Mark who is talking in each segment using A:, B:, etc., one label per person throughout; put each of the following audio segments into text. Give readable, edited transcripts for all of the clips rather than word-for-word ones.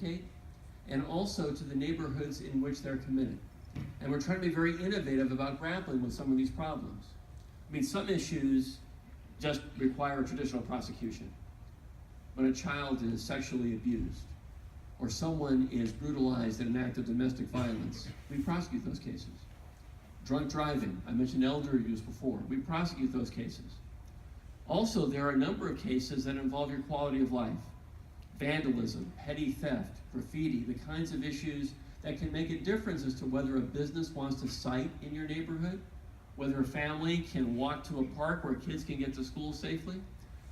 A: locate, and also to the neighborhoods in which they're committed. And we're trying to be very innovative about grappling with some of these problems. I mean, some issues just require traditional prosecution. When a child is sexually abused, or someone is brutalized in an act of domestic violence, we prosecute those cases. Drunk driving, I mentioned elder abuse before, we prosecute those cases. Also, there are a number of cases that involve your quality of life. Vandalism, petty theft, graffiti, the kinds of issues that can make a difference as to whether a business wants to site in your neighborhood, whether a family can walk to a park where kids can get to school safely.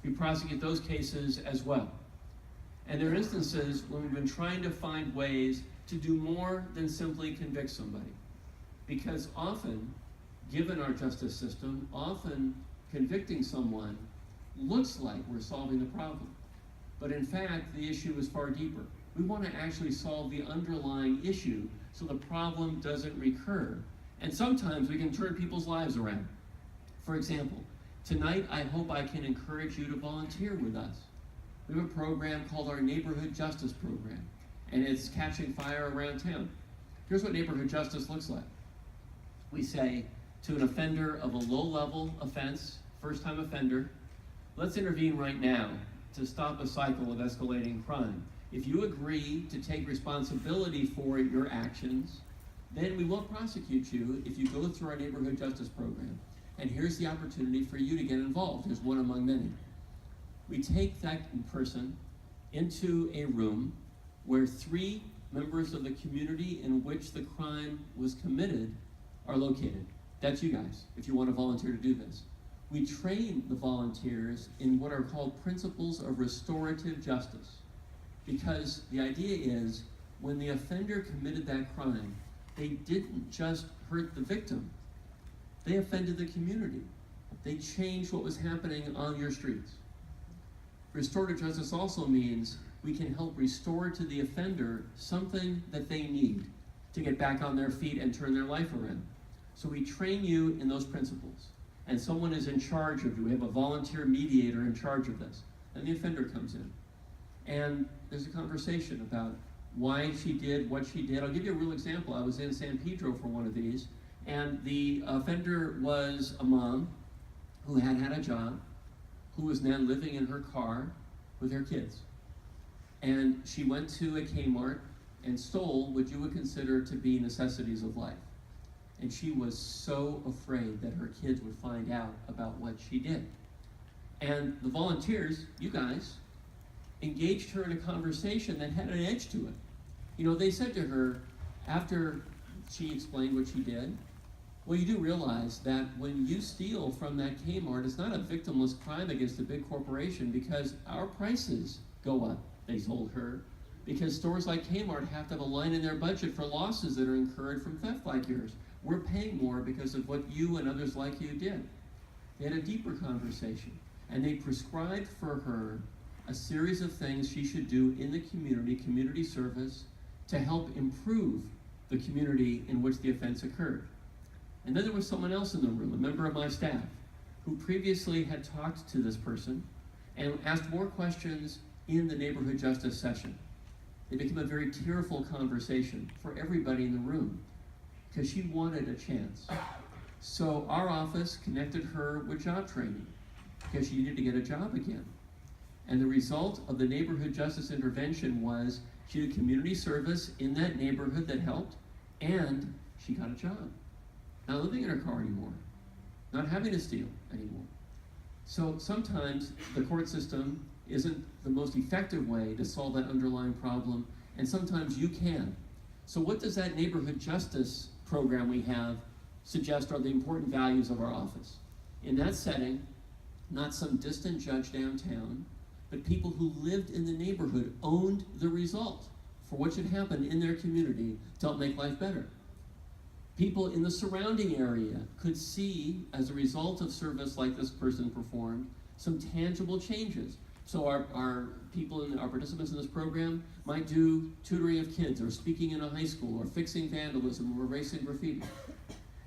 A: We prosecute those cases as well. And there are instances when we've been trying to find ways to do more than simply convict somebody. Because often, given our justice system, often convicting someone looks like we're solving the problem. But in fact, the issue is far deeper. We want to actually solve the underlying issue so the problem doesn't recur. And sometimes we can turn people's lives around. For example, tonight I hope I can encourage you to volunteer with us. We have a program called our Neighborhood Justice Program, and it's catching fire around town. Here's what neighborhood justice looks like. We say to an offender of a low-level offense, first-time offender, let's intervene right now to stop a cycle of escalating crime. If you agree to take responsibility for your actions, then we won't prosecute you if you go through our Neighborhood Justice Program. And here's the opportunity for you to get involved. Here's one among many. We take that person into a room where 3 members of the community in which the crime was committed are located. That's you guys, if you want to volunteer to do this. We train the volunteers in what are called principles of restorative justice. Because the idea is, when the offender committed that crime, they didn't just hurt the victim, they offended the community. They changed what was happening on your streets. Restorative justice also means we can help restore to the offender something that they need to get back on their feet and turn their life around. So we train you in those principles. And someone is in charge of you. We have a volunteer mediator in charge of this. And the offender comes in. And there's a conversation about why she did what she did. I'll give you a real example. I was in San Pedro for one of these, and the offender was a mom who had had a job, who was now living in her car with her kids. And she went to a Kmart and stole what you would consider to be necessities of life. And she was so afraid that her kids would find out about what she did. And the volunteers, you guys, engaged her in a conversation that had an edge to it. You know, they said to her, after she explained what she did, well, you do realize that when you steal from that Kmart, it's not a victimless crime against a big corporation because our prices go up, they told her, because stores like Kmart have to have a line in their budget for losses that are incurred from theft like yours. We're paying more because of what you and others like you did. They had a deeper conversation, and they prescribed for her a series of things she should do in the community service, to help improve the community in which the offense occurred. And then there was someone else in the room, a member of my staff, who previously had talked to this person and asked more questions in the neighborhood justice session. It became a very tearful conversation for everybody in the room because she wanted a chance. So our office connected her with job training because she needed to get a job again. And the result of the neighborhood justice intervention was she did community service in that neighborhood that helped, and she got a job. Not living in her car anymore, not having to steal anymore. So sometimes the court system isn't the most effective way to solve that underlying problem, and sometimes you can. So what does that neighborhood justice program we have suggest are the important values of our office? In that setting, not some distant judge downtown, but people who lived in the neighborhood owned the result for what should happen in their community to help make life better. People in the surrounding area could see, as a result of service like this person performed, some tangible changes. So our people, our participants in this program might do tutoring of kids, or speaking in a high school, or fixing vandalism, or erasing graffiti.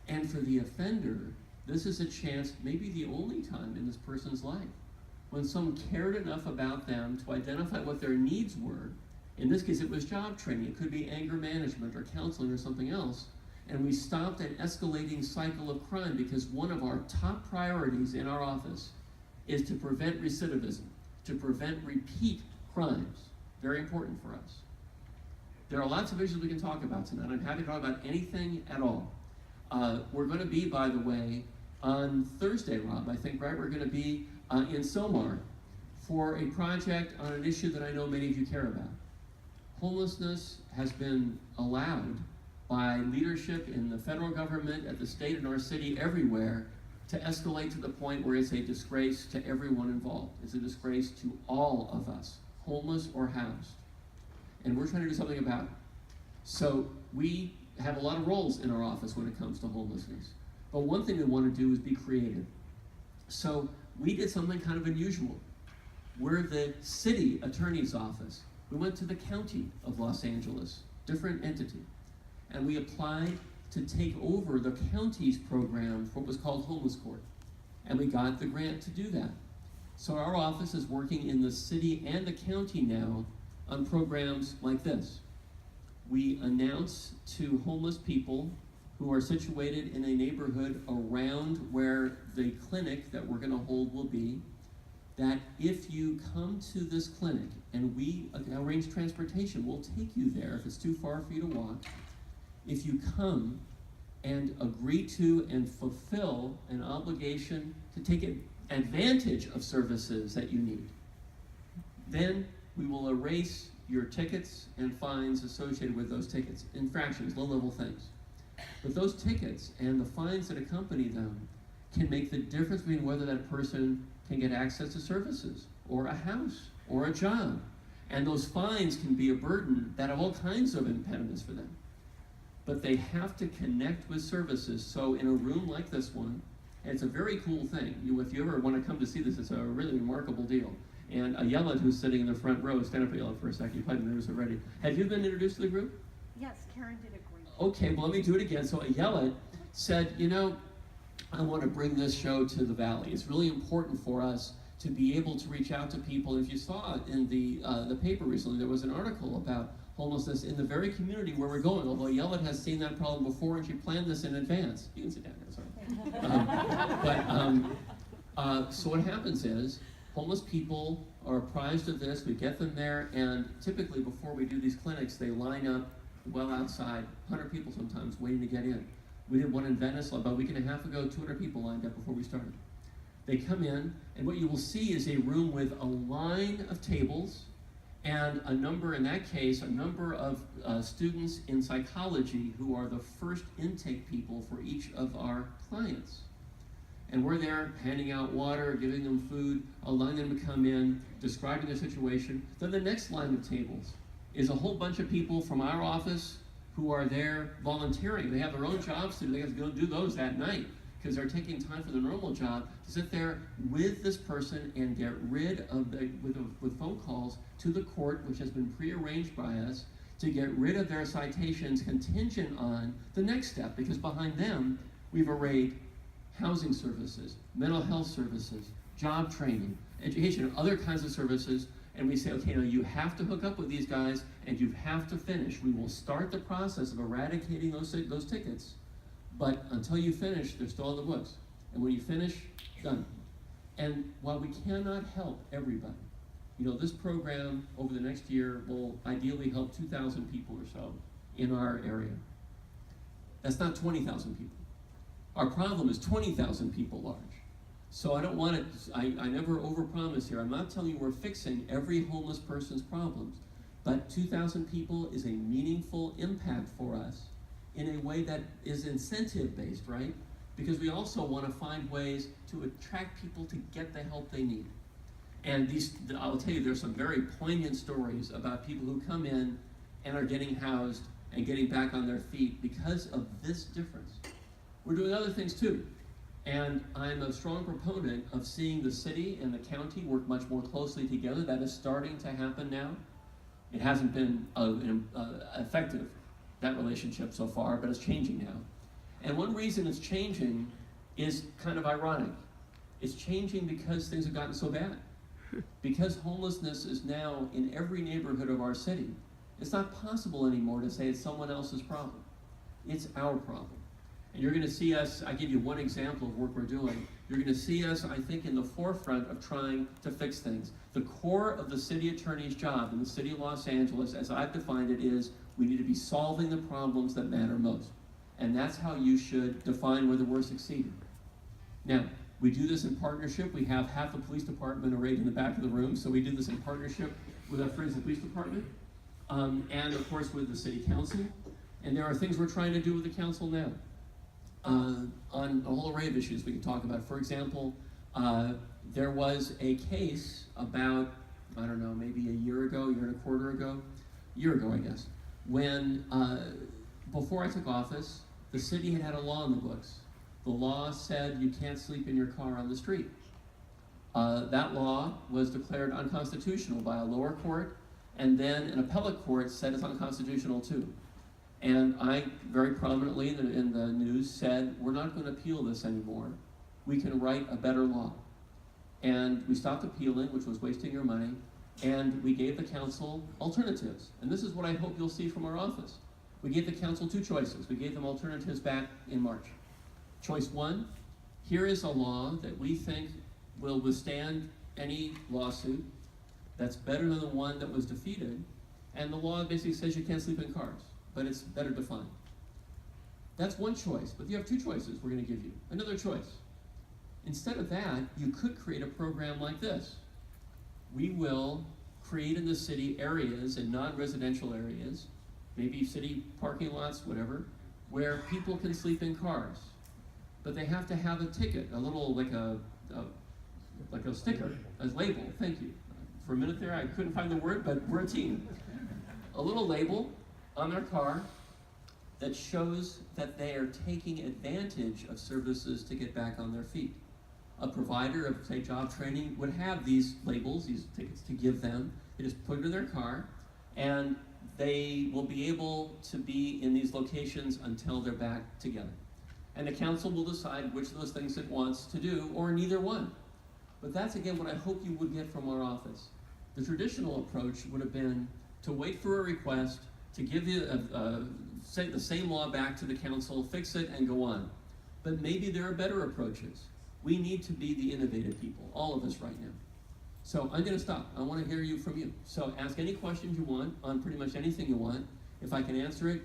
A: And for the offender, this is a chance, maybe the only time in this person's life, when someone cared enough about them to identify what their needs were In this case, it was job training. It could be anger management or counseling or something else. And we stopped an escalating cycle of crime because one of our top priorities in our office is to prevent recidivism, to prevent repeat crimes. Very important for us. There are lots of issues we can talk about tonight. I'm happy to talk about anything at all. We're going to be, by the way, on Thursday, Rob, I think, right? We're going to be in Silmar for a project on an issue that I know many of you care about. Homelessness has been allowed by leadership in the federal government, at the state, in our city, everywhere, to escalate to the point where it's a disgrace to everyone involved. It's a disgrace to all of us, homeless or housed. And we're trying to do something about it. So we have a lot of roles in our office when it comes to homelessness. But one thing we want to do is be creative. So we did something kind of unusual. We're the city attorney's office. We went to the county of Los Angeles, different entity. And we applied to take over the county's program for what was called Homeless Court. And we got the grant to do that. So our office is working in the city and the county now on programs like this. We announce to homeless people who are situated in a neighborhood around where the clinic that we're going to hold will be, that if you come to this clinic and we arrange transportation, we'll take you there if it's too far for you to walk. If you come and agree to and fulfill an obligation to take advantage of services that you need, then we will erase your tickets and fines associated with those tickets, infractions, low-level things. But those tickets and the fines that accompany them can make the difference between whether that person can get access to services or a house or a job. And those fines can be a burden that have all kinds of impediments for them. But they have to connect with services. So in a room like this one, and it's a very cool thing. If you ever want to come to see this, it's a really remarkable deal. And Ayala, who's sitting in the front row, stand up, Ayala, for a second. You probably know this already. Have you been introduced to the group?
B: Yes, Karen did agree.
A: Okay, well, let me do it again. So Ayala said, I want to bring this show to the Valley. It's really important for us to be able to reach out to people. If you saw it in the paper recently, there was an article about homelessness in the very community where we're going, although Ayala has seen that problem before and she planned this in advance. You can sit down here, sorry. So what happens is, homeless people are apprised of this, we get them there, and typically before we do these clinics, they line up well outside, 100 people sometimes, waiting to get in. We did one in Venice about a week and a half ago, 200 people lined up before we started. They come in, and what you will see is a room with a line of tables, and a number of students in psychology who are the first intake people for each of our clients. And we're there handing out water, giving them food, allowing them to come in, describing their situation. Then the next line of tables is a whole bunch of people from our office who are there volunteering. They have their own jobs to do. They have to go do those that night because they're taking time from their normal job to sit there with this person and get rid of with phone calls to the court, which has been prearranged by us, to get rid of their citations contingent on the next step, because behind them we've arrayed housing services, mental health services, job training, education, other kinds of services, and we say, okay, now you have to hook up with these guys and you have to finish. We will start the process of eradicating those tickets, but until you finish, they're still on the books. And when you finish, done. And while we cannot help everybody, this program over the next year will ideally help 2,000 people or so in our area. That's not 20,000 people. Our problem is 20,000 people large. So I don't want to, I never overpromise here. I'm not telling you we're fixing every homeless person's problems, but 2,000 people is a meaningful impact for us in a way that is incentive-based, right? Because we also want to find ways to attract people to get the help they need. And I'll tell you, there's some very poignant stories about people who come in and are getting housed and getting back on their feet because of this difference. We're doing other things too. And I'm a strong proponent of seeing the city and the county work much more closely together. That is starting to happen now. It hasn't been effective, that relationship so far, but it's changing now. And one reason it's changing is kind of ironic. It's changing because things have gotten so bad. Because homelessness is now in every neighborhood of our city. It's not possible anymore to say it's someone else's problem. It's our problem. And you're going to see us, I give you one example of work we're doing, you're going to see us, I think, in the forefront of trying to fix things. The core of the city attorney's job in the city of Los Angeles, as I've defined it, is we need to be solving the problems that matter most. And that's how you should define whether we're succeeding. Now, we do this in partnership. We have half the police department arrayed in the back of the room, so we do this in partnership with our friends at the police department, and of course with the city council. And there are things we're trying to do with the council now on a whole array of issues we can talk about. For example, there was a case about, I don't know, maybe a year and a quarter ago, I guess, when before I took office, the city had a law in the books. The law said you can't sleep in your car on the street. That law was declared unconstitutional by a lower court, and then an appellate court said it's unconstitutional too. And I very prominently in the news said, we're not going to appeal this anymore. We can write a better law. And we stopped appealing, which was wasting your money, and we gave the council alternatives. And this is what I hope you'll see from our office. We gave the council two choices. We gave them alternatives back in March. Choice one, here is a law that we think will withstand any lawsuit that's better than the one that was defeated, and the law basically says you can't sleep in cars, but it's better defined. That's one choice, but you have two choices we're going to give you. Another choice. Instead of that, you could create a program like this. We will create in the city areas, in non-residential areas, maybe city parking lots, whatever, where people can sleep in cars. But they have to have a ticket, a little, like a sticker, a label, thank you. For a minute there, I couldn't find the word, but we're a team. A little label on their car that shows that they are taking advantage of services to get back on their feet. A provider of, say, job training would have these labels, these tickets to give them. They just put it in their car, and they will be able to be in these locations until they're back together. And the council will decide which of those things it wants to do, or neither one. But that's, again, what I hope you would get from our office. The traditional approach would have been to wait for a request, to give you say the same law back to the council, fix it, and go on. But maybe there are better approaches. We need to be the innovative people, all of us right now. So I'm going to stop. I want to hear you from you. So ask any questions you want on pretty much anything you want. If I can answer it,